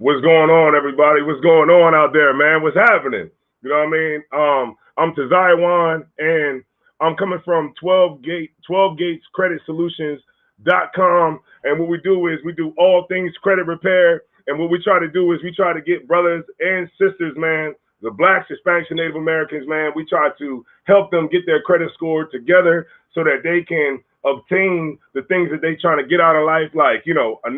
What's going on, everybody? What's going on out there, man? What's happening? You know what I mean? I'm Tazai Wan, and I'm coming from 12 Gates Credit Solutions.com. And what we do is we do all things credit repair. And what we try to do is we try to get brothers and sisters, man, the blacks, Hispanics, and Native Americans, man, we try to help them get their credit score together so that they can obtain the things that they trying to get out of life, like, you know, a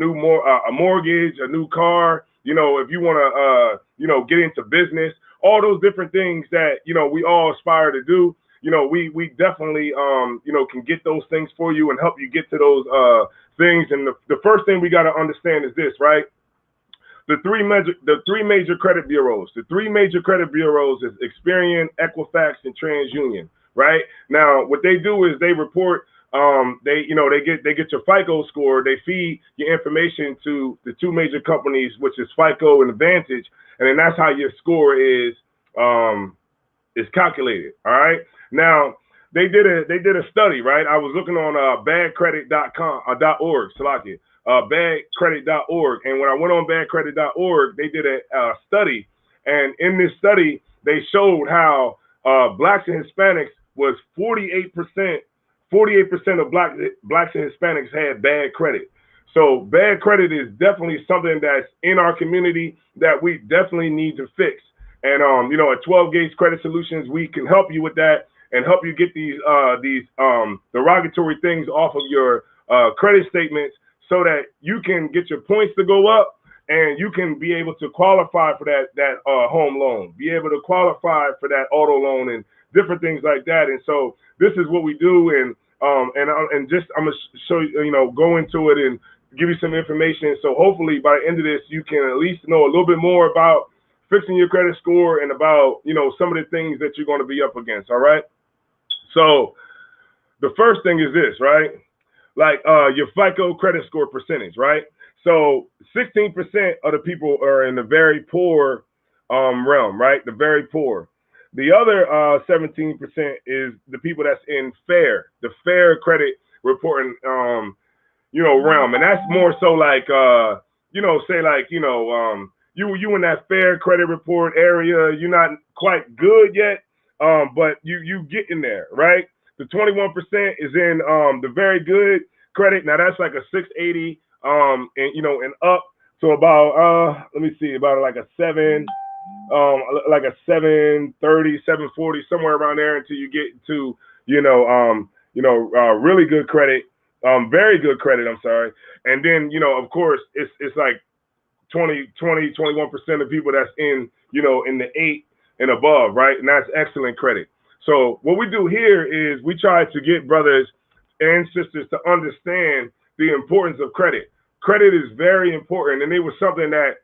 mortgage, a new car, you know, if you want to, you know, get into business, all those different things that, you know, we all aspire to do. You know, we definitely, you know, can get those things for you and help you get to those things. And the first thing we got to understand is this, right? The three major credit bureaus. The three major credit bureaus is Experian, Equifax, and TransUnion. Right now, what they do is they report. They get your FICO score. They feed your information to the two major companies, which is FICO and Advantage, and then that's how your score is calculated. All right. Now they did a study. Right. I was looking on badcredit.com .org. Salakia. Badcredit.org. And when I went on badcredit.org, they did a study. And in this study, they showed how blacks and Hispanics was 48% of blacks and Hispanics had bad credit. So bad credit is definitely something that's in our community that we definitely need to fix. And you know, at 12 Gates Credit Solutions, we can help you with that and help you get these derogatory things off of your credit statements, so that you can get your points to go up and you can be able to qualify for that home loan, be able to qualify for that auto loan and different things like that. And so this is what we do. And just I'm gonna show you, you know, go into it and give you some information. So hopefully by the end of this, you can at least know a little bit more about fixing your credit score and about, you know, some of the things that you're going to be up against. All right. So the first thing is this, right? Like your FICO credit score percentage, right? So 16% of the people are in the very poor realm, right? The very poor. The other 17% is the people that's in the fair credit reporting, you know, realm. And that's more so like, you know, say like, you know, you in that fair credit report area, you're not quite good yet, but you get in there, right? The 21% is in the very good credit. Now that's like a 680, and you know, and up to about let me see, about like a 730, 740, somewhere around there, until you get to, you know, really good credit, very good credit, I'm sorry. And then, you know, of course, it's like 21% of people that's in, you know, in the 8 and above, right? And that's excellent credit. So what we do here is we try to get brothers and sisters to understand the importance of credit. Credit is very important, and it was something that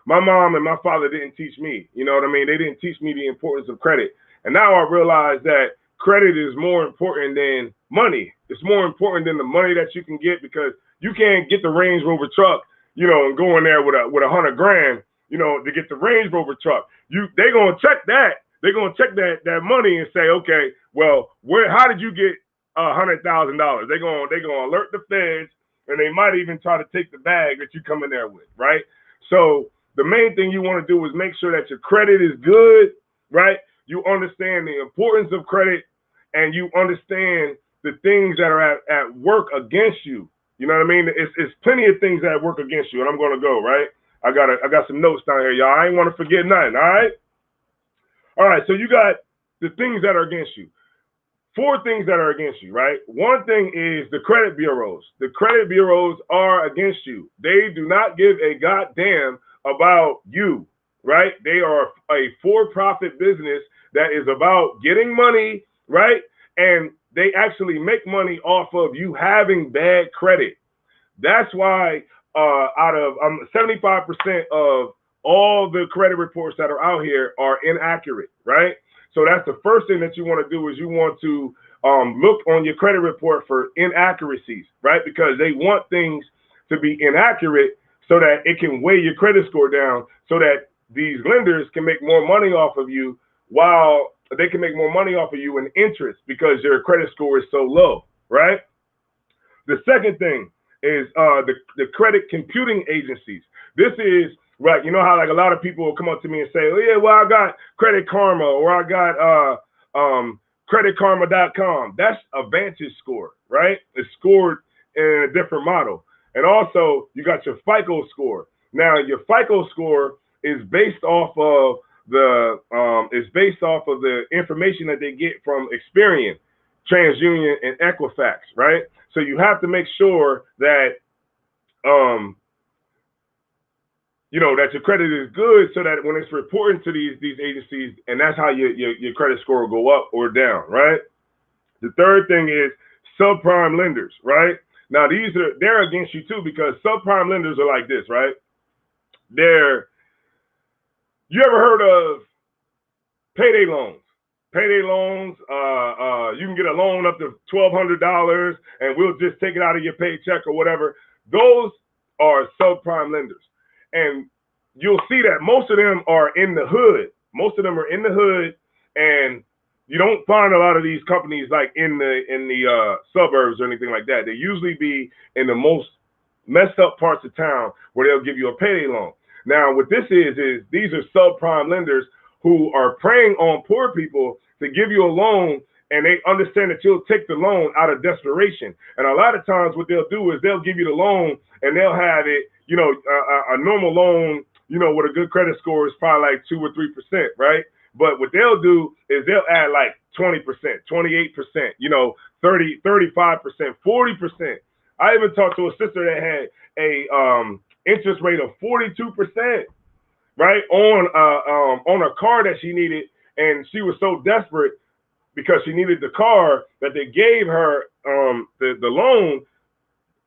my mom and my father didn't teach me. You know what I mean? They didn't teach me the importance of credit. And now I realize that credit is more important than money. It's more important than the money that you can get, because you can't get the Range Rover truck, you know, and go in there with $100 grand, you know, to get the Range Rover truck. They're gonna check that. They're gonna check that money and say, okay, well, how did you get $100,000? They're gonna alert the feds, and they might even try to take the bag that you come in there with, right? So the main thing you want to do is make sure that your credit is good, right? You understand the importance of credit, and you understand the things that are at work against you. You know what I mean? It's plenty of things that work against you, and I'm gonna go, right? I got some notes down here, y'all. I ain't want to forget nothing, all right? All right, so you got the things that are against you. 4 things that are against you, right? One thing is the credit bureaus. The credit bureaus are against you. They do not give a goddamn about you, right? They are a for-profit business that is about getting money, right? And they actually make money off of you having bad credit. That's why out of 75% of all the credit reports that are out here are inaccurate, right? So that's the first thing that you want to do, is you want to look on your credit report for inaccuracies, right? Because they want things to be inaccurate so that it can weigh your credit score down, so that these lenders can make more money off of you, while they can make more money off of you in interest, because your credit score is so low, right? The second thing is the credit computing agencies. This is right. You know how like a lot of people will come up to me and say, "Oh yeah, well I got Credit Karma or I got creditkarma.com." That's a Vantage score, right? It's scored in a different model. And also you got your FICO score. Now your FICO score is based off of the information that they get from Experian, TransUnion, and Equifax, right? So you have to make sure that that your credit is good, so that when it's reporting to these agencies, and that's how your credit score will go up or down, right? The third thing is subprime lenders, right? Now they're against you too, because subprime lenders are like this, right? You ever heard of payday loans? Payday loans, you can get a loan up to $1,200 and we'll just take it out of your paycheck or whatever. Those are subprime lenders. And you'll see that most of them are in the hood. Most of them are in the hood, and you don't find a lot of these companies like in the suburbs or anything like that. They usually be in the most messed up parts of town where they'll give you a payday loan. Now, what this is these are subprime lenders who are preying on poor people to give you a loan, and they understand that you'll take the loan out of desperation. And a lot of times what they'll do is they'll give you the loan and they'll have it, a normal loan, with a good credit score is probably like 2 or 3%, right? But what they'll do is they'll add like 20%, 28%, 30, 35%, 40%. I even talked to a sister that had a interest rate of 42%, right, on a car that she needed, and she was so desperate because she needed the car that they gave her the loan,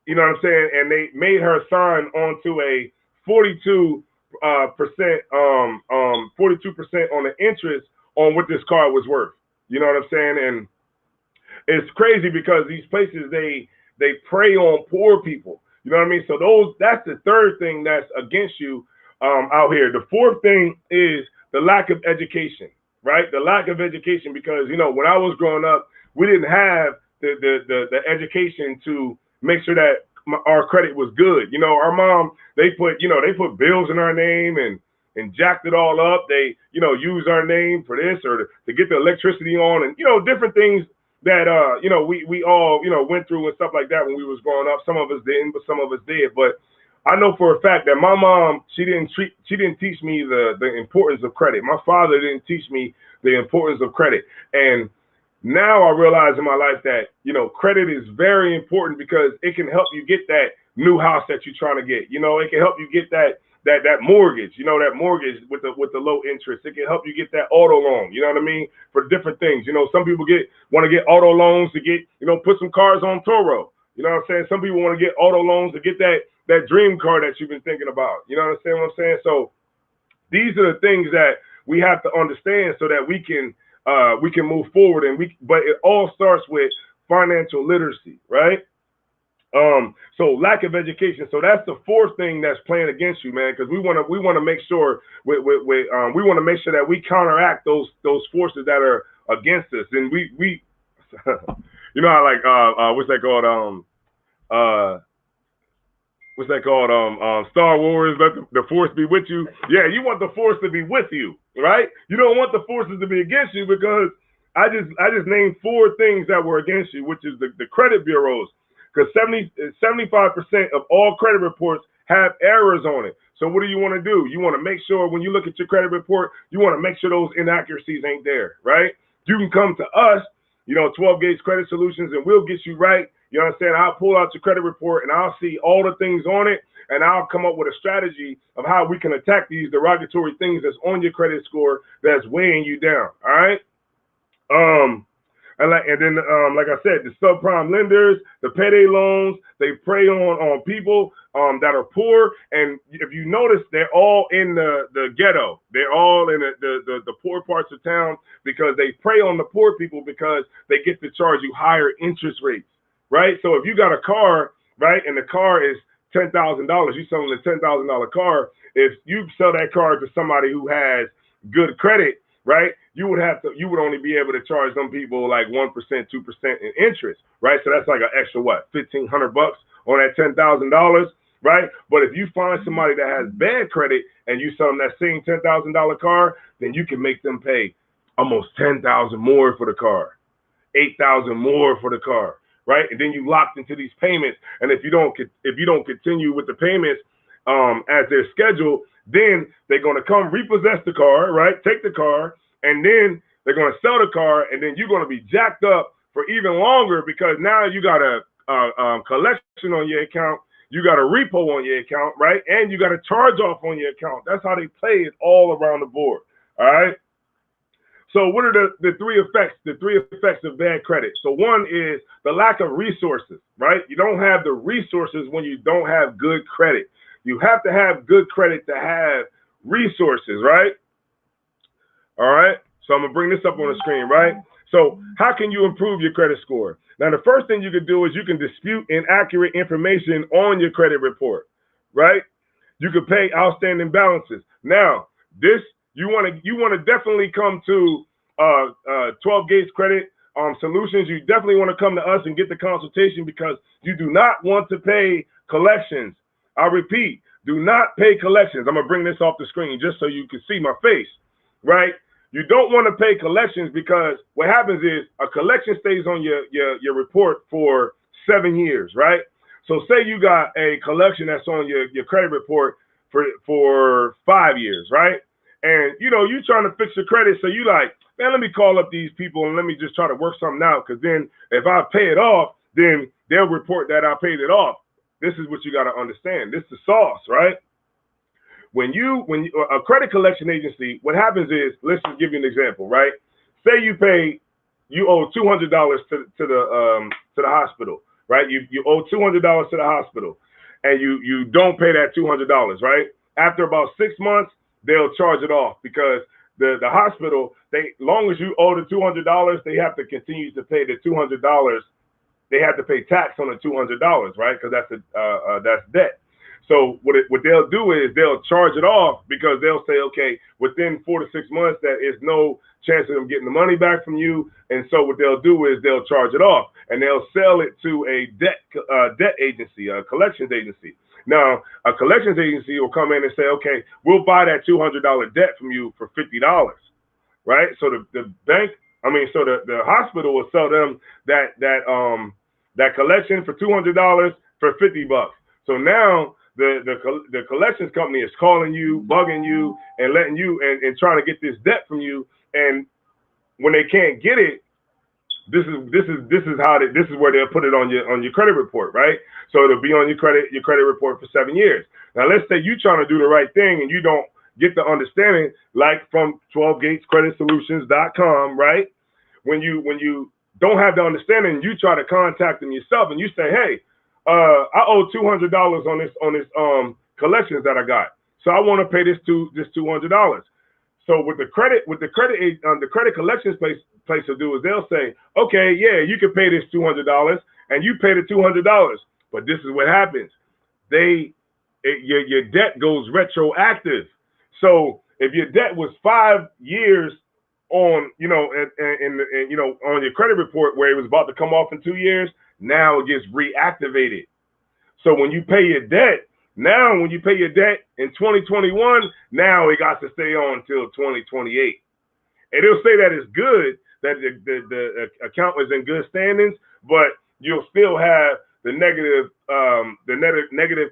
you know what I'm saying, and they made her sign onto a 42% on the interest on what this car was worth. You know what I'm saying? And it's crazy because these places they prey on poor people. You know what I mean? So that's the third thing that's against you out here. The fourth thing is the lack of education, right? The lack of education, because when I was growing up, we didn't have the education to make sure that our credit was good. Our mom, they put bills in our name and jacked it all up. They use our name for this or to get the electricity on, and different things that we all went through and stuff like that when we was growing up. Some of us didn't, but some of us did. But I know for a fact that my mom, she didn't teach me the importance of credit. My father didn't teach me the importance of credit. And now I realize in my life that credit is very important, because it can help you get that new house that you're trying to get. It can help you get that mortgage, that mortgage with the low interest. It can help you get that auto loan, you know what I mean, for different things. Some people want to get auto loans to get, put some cars on Toro. You know what I'm saying? Some people want to get auto loans to get that dream car that you've been thinking about. You know what I'm saying? So these are the things that we have to understand so that we can move forward. But it all starts with financial literacy, right? So lack of education. So that's the fourth thing that's playing against you, man, because we want to make sure we want to make sure that we counteract those forces that are against us. And we how like what's that called Star Wars, let the force be with you. Yeah, you want the force to be with you, right? You don't want the forces to be against you, because I just named 4 things that were against you, which is the credit bureaus. Because 75% of all credit reports have errors on it. So what do you want to do? You want to make sure when you look at your credit report, you want to make sure those inaccuracies ain't there, right? You can come to us, 12 Gauge Credit Solutions, and we'll get you right. You know what I'm saying? I'll pull out your credit report and I'll see all the things on it, and I'll come up with a strategy of how we can attack these derogatory things that's on your credit score that's weighing you down. All right. And then, like I said, the subprime lenders, the payday loans, they prey on people that are poor. And if you notice, they're all in the ghetto. They're all in the poor parts of town, because they prey on the poor people because they get to charge you higher interest rates, right? So if you got a car, right, and the car is $10,000, you're selling a $10,000 car. If you sell that car to somebody who has good credit, right, you would only be able to charge them people like 1%, 2% in interest, right? So that's like an extra $1,500 on that $10,000, right? But if you find somebody that has bad credit and you sell them that same $10,000 car, then you can make them pay almost $10,000 more for the car, $8,000 more for the car, right? And then you locked into these payments. And if you don't continue with the payments as they're scheduled, then they're going to come repossess the car, right? Take the car, and then they're going to sell the car, and then you're going to be jacked up for even longer because now you got a collection on your account, you got a repo on your account, right? And you got a charge off on your account. That's how they play it all around the board, all right? So what are the three effects of bad credit? So one is the lack of resources, right? You don't have the resources when you don't have good credit. You have to have good credit to have resources, right? All right. So I'm going to bring this up on the screen, right? So how can you improve your credit score? Now, the first thing you can do is you can dispute inaccurate information on your credit report, right? You can pay outstanding balances. Now, this, you want to definitely come to 12 Gates Credit Solutions. You definitely want to come to us and get the consultation because you do not want to pay collections. I repeat, do not pay collections. I'm going to bring this off the screen just so you can see my face, right? You don't want to pay collections because what happens is a collection stays on your report for 7 years, right? So say you got a collection that's on your credit report for 5 years, right? And, you know, you trying to fix your credit. So you like, man, let me call up these people and let me just try to work something out. Because then if I pay it off, then they'll report that I paid it off. This is what you got to understand. This is the sauce, right? When you a credit collection agency, what happens is, let's just give you an example, right? Say you owe $200 to the hospital, right? You owe $200 to the hospital, and you don't pay that $200, right? After about 6 months, they'll charge it off because the hospital, long as you owe the $200, they have to continue to pay the $200. They have to pay tax on the $200, right? Because that's debt. So what they'll do is they'll charge it off because they'll say, okay, within 4 to 6 months, there is no chance of them getting the money back from you. And so what they'll do is they'll charge it off and they'll sell it to a debt agency, a collections agency. Now, a collections agency will come in and say, okay, we'll buy that $200 debt from you for $50, right? So the hospital will sell them that collection for $200 for $50. So now the collections company is calling you, bugging you, and letting you and trying to get this debt from you. And when they can't get it, this is where they'll put it on your credit report, right? So it'll be on your credit report for 7 years. Now let's say you're trying to do the right thing and you don't get the understanding, like from 12GatesCreditSolutions.com, right? When you don't have the understanding, you try to contact them yourself and you say, hey, I owe $200 on this collections that I got. So I want to pay this $200. So the credit collections place will do is they'll say, okay, yeah, you can pay this $200 and you pay the $200. But this is what happens. Your debt goes retroactive. So if your debt was 5 years on, on your credit report where it was about to come off in 2 years, now it gets reactivated. So when you pay your debt in 2021, now it got to stay on until 2028. And it'll say that it's good, that the account is in good standings, but you'll still have the negative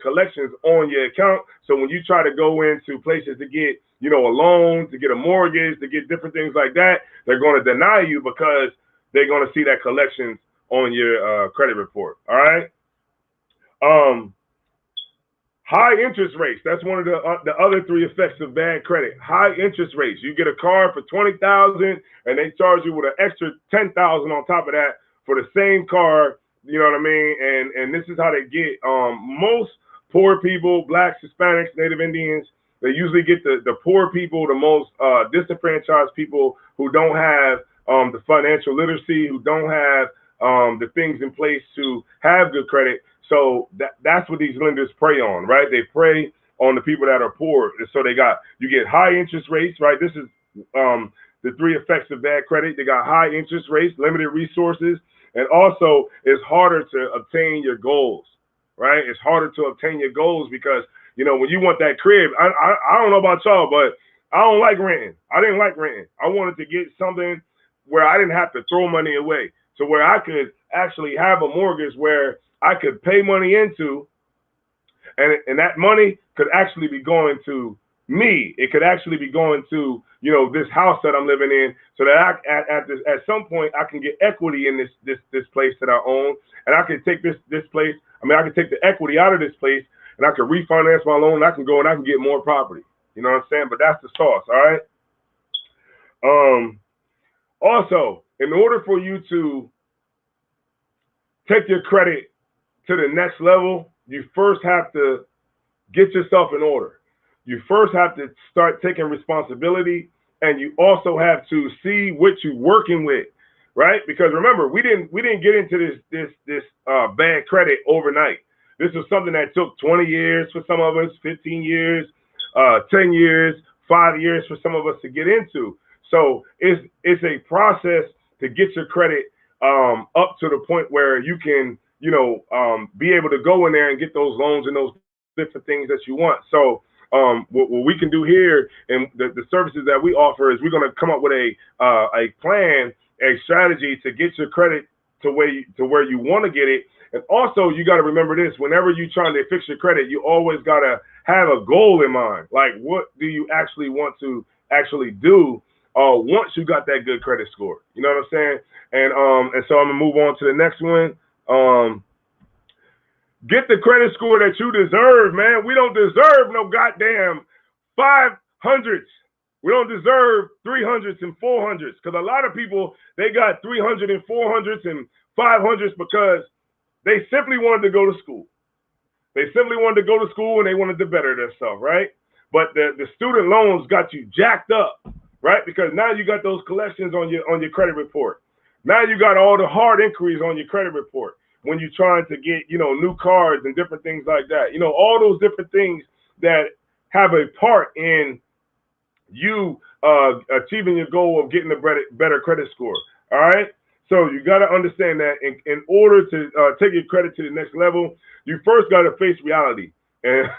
collections on your account. So when you try to go into places to get, a loan, to get a mortgage, to get different things like that, they're going to deny you because they're going to see that collections on your credit report. All right. High interest rates. That's one of the other three effects of bad credit. High interest rates. You get a car for $20,000 and they charge you with an extra $10,000 on top of that for the same car. You know what I mean? And this is how they get most poor people, blacks, Hispanics, Native Indians. They usually get the poor people, the most disenfranchised people who don't have the financial literacy, who don't have the things in place to have good credit. So that's what these lenders prey on, right? They prey on the people that are poor. And so you get high interest rates, right? This is the three effects of bad credit. They got high interest rates, limited resources, and also it's harder to obtain your goals. right? It's harder to obtain your goals because, you know, when you want that crib, I don't know about y'all, but I don't like renting. I didn't like renting. I wanted to get something where I didn't have to throw money away, so where I could actually have a mortgage where I could pay money into, and that money could actually be going to me. It could actually be going to, you know, this house that I'm living in, so that at some point I can get equity in this place that I own, and I can take this place. I mean, I can take the equity out of this place, and I can refinance my loan. And I can go and I can get more property. You know what I'm saying? But that's the sauce, all right. Also, in order for you to take your credit to the next level, you first have to get yourself in order. You first have to start taking responsibility, and you also have to see what you're working with, right? Because remember, we didn't get into this bad credit overnight. This was something that took 20 years for some of us, 15 years, 10 years, 5 years for some of us to get into. So it's a process to get your credit up to the point where you can, you know, be able to go in there and get those loans and those different things that you want. So what we can do here and the services that we offer is we're going to come up with a plan, a strategy to get your credit to where you want to get it. And also, you got to remember this: whenever you're trying to fix your credit, you always got to have a goal in mind. Like, what do you actually want to actually do once you got that good credit score? You know what I'm saying? And so I'm gonna move on to the next one. Get the credit score that you deserve, man. We don't deserve no goddamn 500s. We don't deserve 300s and 400s, because a lot of people, they got 300 and 400s and 500s because they simply wanted to go to school. They simply wanted to go to school and they wanted to better themselves, right? But the student loans got you jacked up, right? Because now you got those collections on your credit report. Now you got all the hard inquiries on your credit report when you're trying to get, you know, new cards and different things like that. You know, all those different things that have a part in you achieving your goal of getting a better credit score. All right. So you got to understand that in order to take your credit to the next level, you first got to face reality. And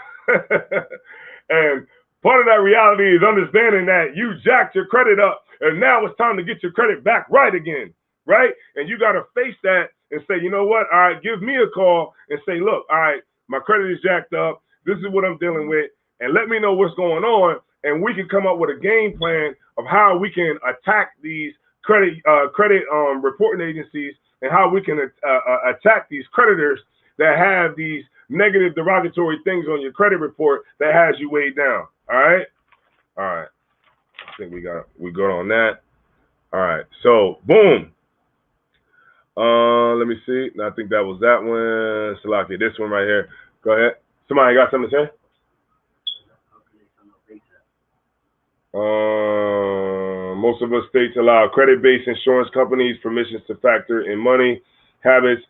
and part of that reality is understanding that you jacked your credit up, and now it's time to get your credit back right again, right? And you got to face that and say, you know what? All right, give me a call and say, look, all right, my credit is jacked up. This is what I'm dealing with, and let me know what's going on, and we can come up with a game plan of how we can attack these credit reporting agencies, and how we can attack these creditors that have these negative derogatory things on your credit report that has you weighed down. All right. I think we good on that. All right. So boom. Let me see. I think that was that one. Salaki, this one right here. Go ahead. Somebody got something to say? Most of us states allow credit-based insurance companies permissions to factor in money habits.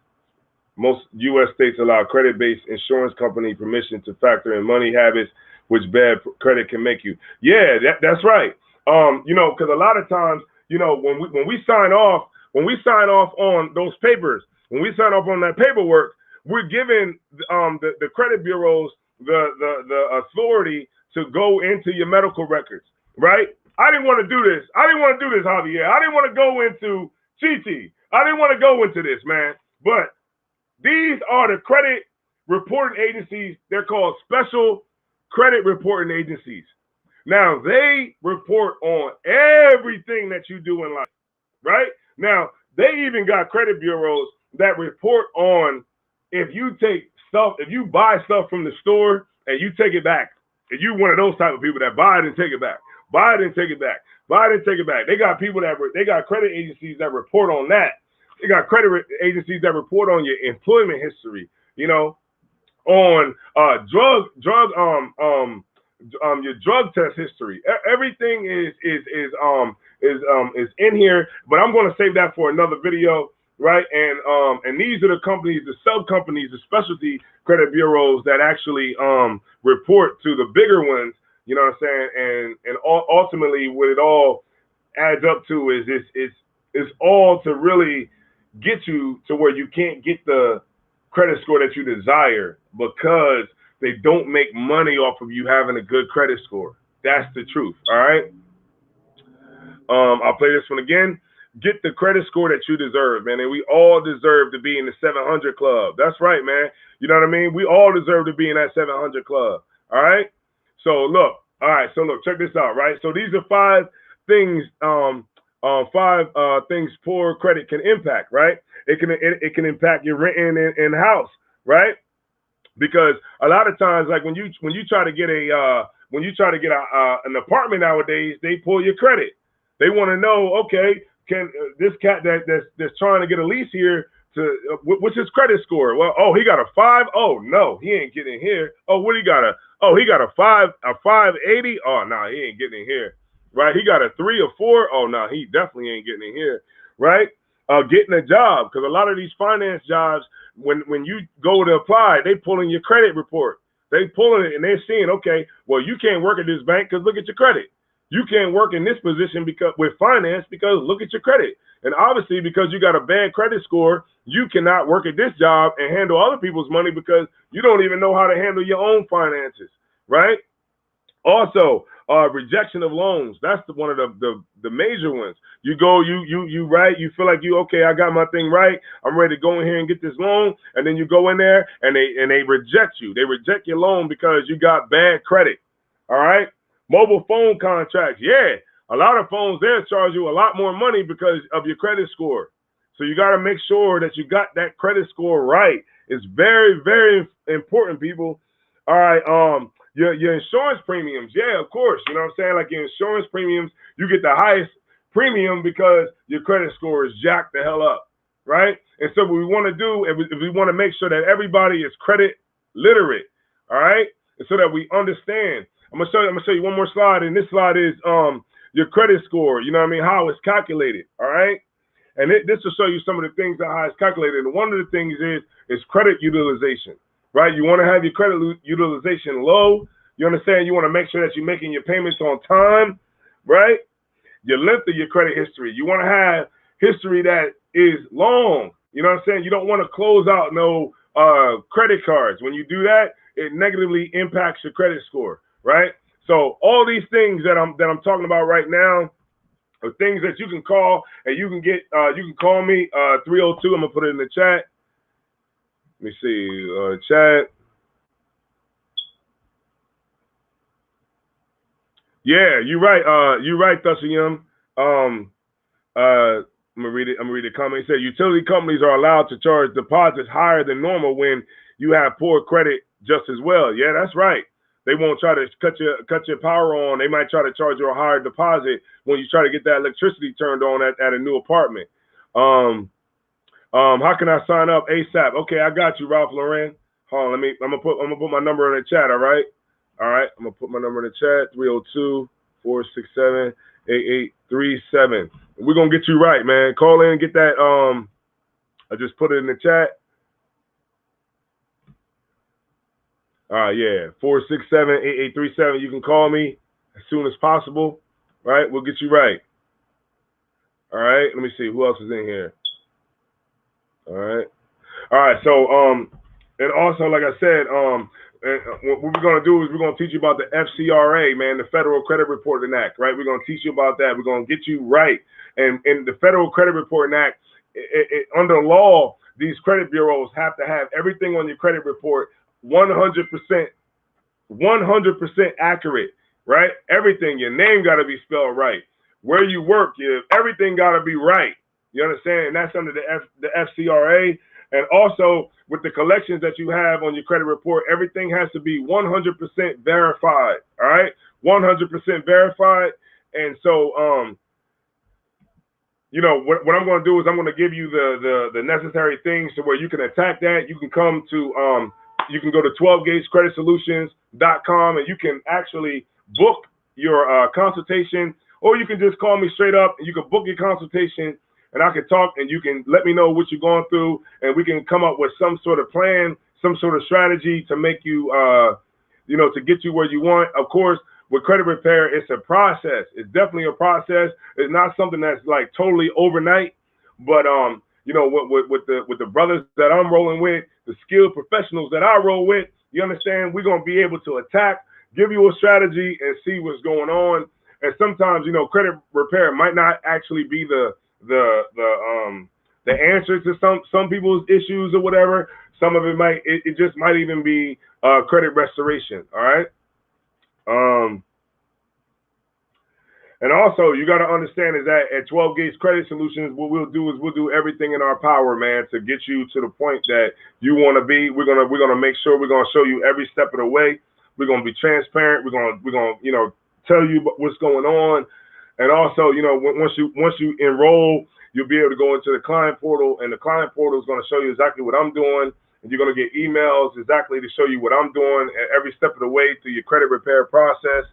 Most U.S. states allow credit-based insurance company permission to factor in money habits, which bad credit can make you. Yeah, that's right. You know, because a lot of times, you know, when we sign off on those papers, when we sign off on that paperwork, we're giving the credit bureaus the authority to go into your medical records, right? I didn't want to do this. Javier. I didn't want to go into Chi-Chi. I didn't want to go into this, man. But these are the credit reporting agencies. They're called special credit reporting agencies. Now, they report on everything that you do in life, right? Now, they even got credit bureaus that report on if you buy stuff from the store and you take it back. If you one of those type of people that buy it and take it back. Buy it and take it back. Buy it and take it back. They got people they got credit agencies that report on that. They got credit agencies that report on your employment history, you know, on your drug test history. Everything is in here, but I'm going to save that for another video, right? And these are the companies, the sub companies, the specialty credit bureaus that actually report to the bigger ones. You know what I'm saying? And ultimately, what it all adds up to is all to really get you to where you can't get the credit score that you desire because they don't make money off of you having a good credit score. That's the truth. All right. I'll play this one again. Get the credit score that you deserve, man. And we all deserve to be in the 700 club. That's right, man. You know what I mean? We all deserve to be in that 700 club. All right. So look. All right. So look, check this out. Right. So these are five things. Five things poor credit can impact. Right. It can impact your renting in house. Right. Because a lot of times, like when you try to get an apartment nowadays, they pull your credit. They want to know, okay, can this cat that's trying to get a lease here what's his credit score? Well, oh, he got a 5. Oh no, he ain't getting here. Oh, what he got he got a 580. Oh no, he ain't getting in here. Right? He got a 3 or 4. Oh no, he definitely ain't getting in here. Right? Getting a job, because a lot of these finance jobs, when you go to apply, they pulling your credit report. They pulling it and they're seeing, okay, well, you can't work at this bank because look at your credit. You can't work in this position with finance because look at your credit. And obviously, because you got a bad credit score, you cannot work at this job and handle other people's money because you don't even know how to handle your own finances, right? Also, rejection of loans. That's one of the major ones. You go, you write, you feel like okay, I got my thing right. I'm ready to go in here and get this loan. And then you go in there and they reject you. They reject your loan because you got bad credit. All right. Mobile phone contracts. Yeah. A lot of phones, they'll charge you a lot more money because of your credit score. So you got to make sure that you got that credit score right. It's very, very important, people. All right. Your insurance premiums. Yeah, of course. You know what I'm saying? Like your insurance premiums, you get the highest premium because your credit score is jacked the hell up. Right. And so what we want to do is we want to make sure that everybody is credit literate. All right. And so that we understand. I'm gonna show you one more slide, and this slide is your credit score. You know what I mean? How it's calculated. All right, and this will show you some of the things that how it's calculated. And one of the things is credit utilization. Right? You want to have your credit utilization low. You understand? You want to make sure that you're making your payments on time. Right? Your length of your credit history. You want to have history that is long. You know what I'm saying? You don't want to close out no credit cards. When you do that, it negatively impacts your credit score. Right? So all these things that I'm talking about right now are things that you can call, and you can get you can call me 302. I'm gonna put it in the chat. Let me see chat. Yeah, you're right. You're right, Thusayum. I'm gonna read it. I'm gonna read the comment. It said utility companies are allowed to charge deposits higher than normal when you have poor credit just as well. Yeah, that's right. They won't try to cut your power on. They might try to charge you a higher deposit when you try to get that electricity turned on at a new apartment. How can I sign up ASAP? Okay, I got you, Ralph Lauren. Hold on, I'm gonna put my number in the chat. All right. I'm gonna put my number in the chat. 302-467-8837. We're gonna get you right, man. Call in, get that. I just put it in the chat. Yeah, 467-8837. You can call me as soon as possible. Right, we'll get you right. All right, let me see who else is in here. All right. So and also, like I said, what we're gonna do is we're gonna teach you about the FCRA, man, the Federal Credit Reporting Act. Right, we're gonna teach you about that. We're gonna get you right. And the Federal Credit Reporting Act, under law, these credit bureaus have to have everything on your credit report 100% accurate, right? Everything, your name got to be spelled right. Where you work, everything got to be right. You understand? And that's under the FCRA. And also with the collections that you have on your credit report, everything has to be 100% verified. All right, 100% verified. And so, you know, what I'm going to do is I'm going to give you the necessary things to where you can attack that. You can come to you can go to 12gatescreditsolutions.com and you can actually book your consultation, or you can just call me straight up and you can book your consultation and I can talk and you can let me know what you're going through and we can come up with some sort of plan, some sort of strategy to make you, you know, to get you where you want. Of course, with credit repair, it's a process. It's definitely a process. It's not something that's like totally overnight, but you know, with the brothers that I'm rolling with, the skilled professionals that I roll with, you understand, we're going to be able to attack, give you a strategy, and see what's going on. And sometimes, you know, credit repair might not actually be the answer to some people's issues or whatever. Some of it just might even be credit restoration. All right. And also, you got to understand is that at 12 Gates Credit Solutions, what we'll do is we'll do everything in our power, man, to get you to the point that you want to be. We're gonna make sure we're gonna show you every step of the way. We're gonna be transparent. We're gonna you know, tell you what's going on. And also, you know, once you enroll, you'll be able to go into the client portal, and the client portal is gonna show you exactly what I'm doing, and you're gonna get emails exactly to show you what I'm doing at every step of the way through your credit repair process.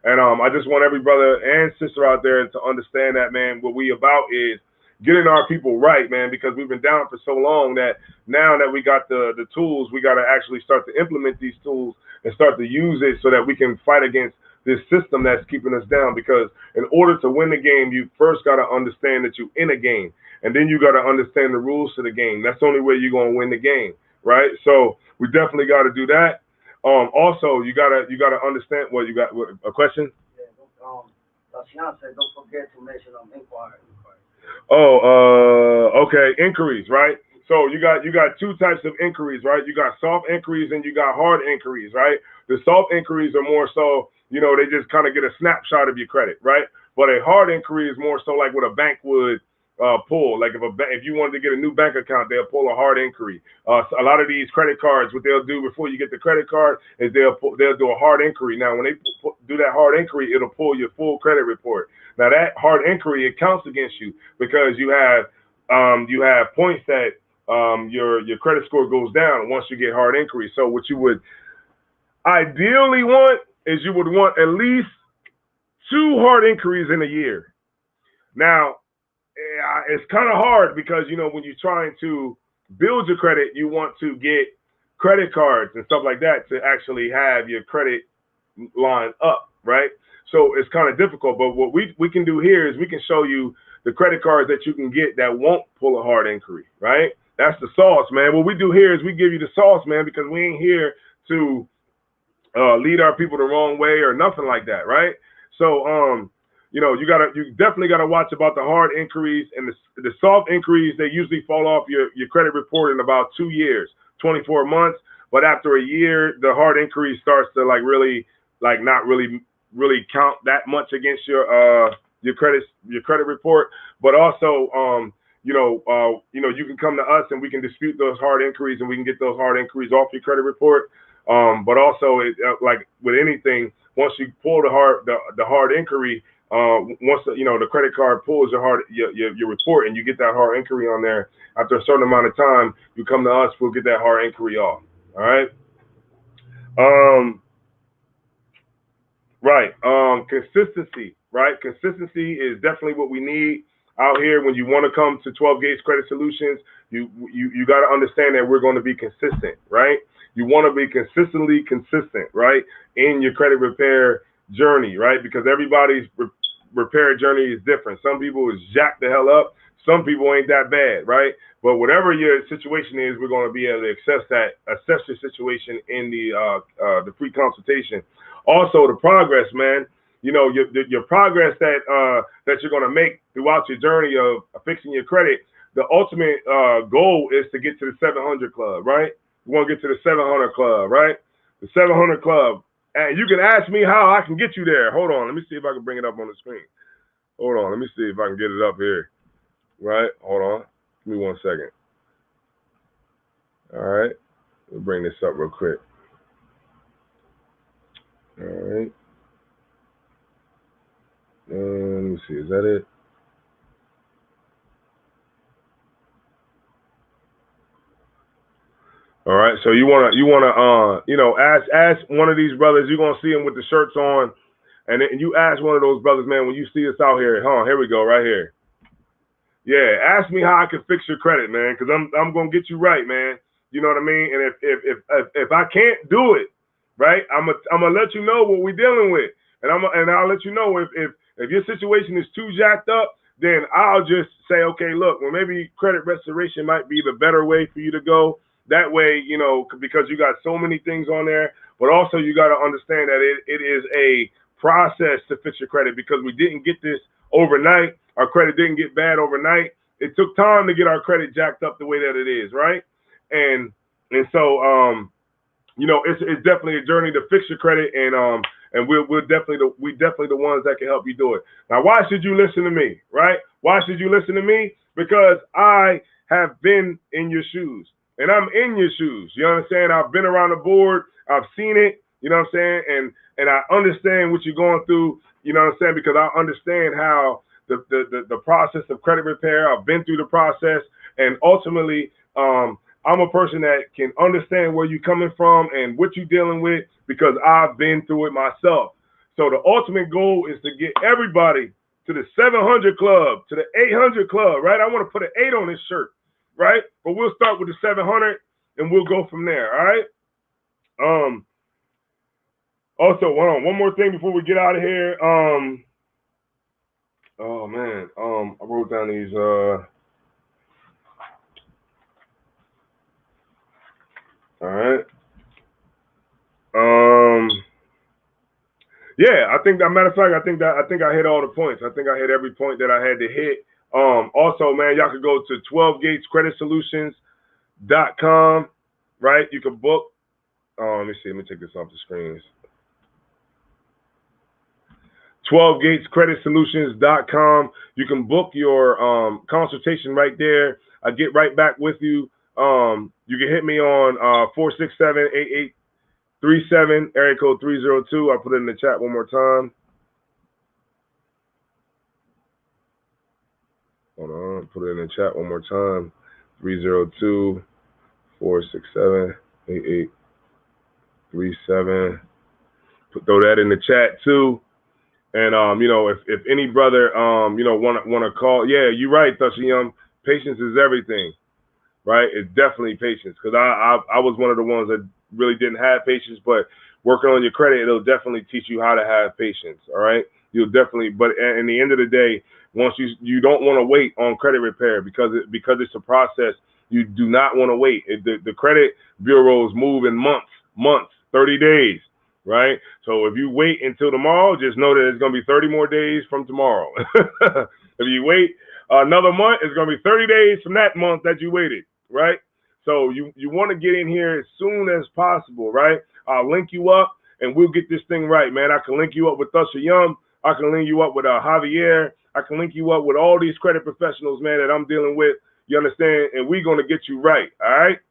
And I just want every brother and sister out there to understand that, man, what we about is getting our people right, man, because we've been down for so long that now that we got the tools, we got to actually start to implement these tools and start to use it so that we can fight against this system that's keeping us down. Because in order to win the game, you first got to understand that you're in a game, and then you got to understand the rules to the game. That's the only way you're going to win the game, right? So we definitely got to do that. Also, you gotta understand. What you got? A question? Yeah. Tatiana said, don't forget to mention inquiry. Oh, okay. Inquiries, right? So you got two types of inquiries, right? You got soft inquiries and you got hard inquiries, right? The soft inquiries are more so, you know, they just kind of get a snapshot of your credit, right? But a hard inquiry is more so like what a bank would pull. Like if you wanted to get a new bank account, they'll pull a hard inquiry. So a lot of these credit cards, what they'll do before you get the credit card is they'll do a hard inquiry. Now, when they do that hard inquiry, it'll pull your full credit report. Now, that hard inquiry, it counts against you because you have points that your credit score goes down once you get hard inquiry. So what you would ideally want is you would want at least 2 hard inquiries in a year. Now, it's kind of hard because, you know, when you're trying to build your credit, you want to get credit cards and stuff like that to actually have your credit line up, right? So it's kind of difficult. But what we can do here is we can show you the credit cards that you can get that won't pull a hard inquiry, right? That's the sauce, man. What we do here is we give you the sauce, man, because we ain't here to lead our people the wrong way or nothing like that, right? So, you know, you definitely gotta watch about the hard inquiries and the soft inquiries. They usually fall off your credit report in about 2 years, 24 months. But after a year, the hard inquiry starts to not really count that much against your credit report. But also, you can come to us and we can dispute those hard inquiries and we can get those hard inquiries off your credit report. But also, like with anything, once you pull the hard inquiry. Once the credit card pulls your report and you get that hard inquiry on there, after a certain amount of time, you come to us, we'll get that hard inquiry off. All right. Right. Consistency. Right. Consistency is definitely what we need out here. When you want to come to 12 Gates Credit Solutions, you got to understand that we're going to be consistent. Right. You want to be consistently consistent. Right. In your credit repair journey. Right. Because everybody's repair journey is different. Some people is jacked the hell up. Some people ain't that bad, right? But whatever your situation is, we're going to be able to assess your situation in the free consultation. Also, the progress, man. You know, your progress that you're going to make throughout your journey of fixing your credit. The ultimate goal is to get to the 700 club, right? We want to get to the 700 club, right? The 700 club. And you can ask me how I can get you there. Hold on. Let me see if I can bring it up on the screen. Hold on. Let me see if I can get it up here. Right? Hold on. Give me 1 second. All right. Let me bring this up real quick. All right. Let me see. Is that it? All right. So you wanna ask one of these brothers. You're gonna see them with the shirts on. And then you ask one of those brothers, man, when you see us out here, here we go, right here. Yeah, ask me how I can fix your credit, man, because I'm gonna get you right, man. You know what I mean? And if I can't do it, right, I'm gonna let you know what we're dealing with, and I'll let you know if your situation is too jacked up, then I'll just say, okay, look, well maybe credit restoration might be the better way for you to go. That way, you know, because you got so many things on there, but also you got to understand that it is a process to fix your credit, because we didn't get this overnight. Our credit didn't get bad overnight. It took time to get our credit jacked up the way that it is, right? And so you know, it's definitely a journey to fix your credit, and we're definitely the ones that can help you do it. Now, why should you listen to me, right? Why should you listen to me? Because I have been in your shoes, and I'm in your shoes. You understand? I've been around the board. I've seen it. You know what I'm saying? And I understand what you're going through. You know what I'm saying? Because I understand how the process of credit repair. I've been through the process, and ultimately, I'm a person that can understand where you're coming from and what you're dealing with, because I've been through it myself. So the ultimate goal is to get everybody to the 700 club, to the 800 club, right? I want to put an 8 on this shirt, right? But we'll start with the 700 and we'll go from there, all right? Also, hold on, one more thing before we get out of here. Oh man, I wrote down these all right. Yeah, I think that, matter of fact, I think I hit all the points. I think I hit every point that I had to hit. Also, man, y'all could go to 12gatescreditsolutions.com, right? You can book. Let me see. Let me take this off the screens. 12gatescreditsolutions.com. You can book your consultation right there. I get right back with you. You can hit me on 467-8837, area code 302. I'll put it in the chat one more time. Hold on, put it in the chat one more time. 302-467-8837. Throw that in the chat too. And you know, if any brother you know wanna call, yeah, you're right, Thashiyam. Patience is everything, right? It's definitely patience, because I was one of the ones that really didn't have patience, but working on your credit, it'll definitely teach you how to have patience. All right, you'll definitely. But in the end of the day, once you don't want to wait on credit repair, because it's a process. You do not want to wait. The credit bureaus move in months, 30 days. Right? So if you wait until tomorrow, just know that it's going to be 30 more days from tomorrow. If you wait another month, it's going to be 30 days from that month that you waited, right? So you want to get in here as soon as possible, right? I'll link you up and we'll get this thing right, man. I can link you up with Thashiyam. I can link you up with Javier. I can link you up with all these credit professionals, man, that I'm dealing with. You understand? And we're going to get you right, all right?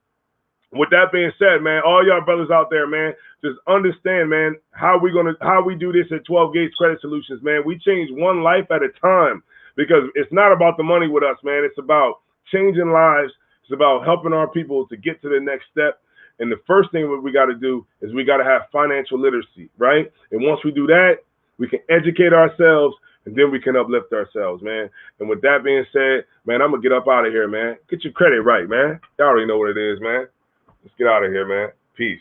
With that being said, man, all y'all brothers out there, man, just understand, man, how we do this at 12 Gates Credit Solutions, man. We change one life at a time, because it's not about the money with us, man. It's about changing lives. It's about helping our people to get to the next step. And the first thing that we got to do is we got to have financial literacy, right? And once we do that, we can educate ourselves, and then we can uplift ourselves, man. And with that being said, man, I'm going to get up out of here, man. Get your credit right, man. Y'all already know what it is, man. Let's get out of here, man. Peace.